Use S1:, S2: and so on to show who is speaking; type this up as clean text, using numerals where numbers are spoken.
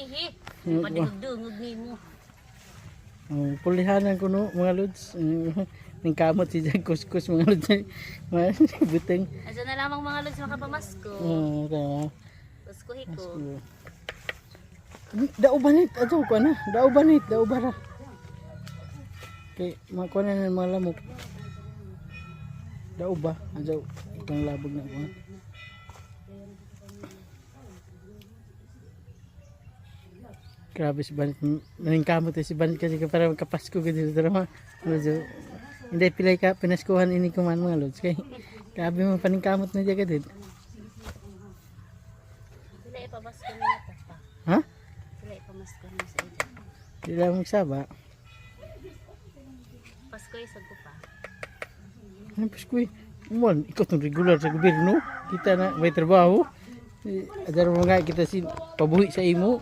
S1: Ihi. Padugdungog ni mo.
S2: Pulihanan ko no, mga lods. Nang kamot si Jack kuskus mga lods. Mga buteng.
S1: Asa na lamang mga lods makapamasko.
S2: Tama.
S1: Paskuhi ko.
S2: Dao banit ato ko na. Dao banit, dao bara. Kay makuha na ng mga lamok. Dao ba? Ato pang labog na ko. Grabe si Banit. Naningkamot si Banit kasi para magkapasko ka dito. Hindi pilay ka pinaskuhan ini kuman mga lods. Kay grabe mo paningkamot na dyan ka dito.
S1: Sila ipamasko na ito pa.
S2: Ha?
S1: Sila ipamasko na sa ito.
S2: Hindi lang magsaba.
S1: Pasko isag ko pa.
S2: Ano Pasko eh? Uman, ikaw itong regular sa gobyerno. Kita na may trabaho. Adaro mo nga kita si pabuhi sa imo.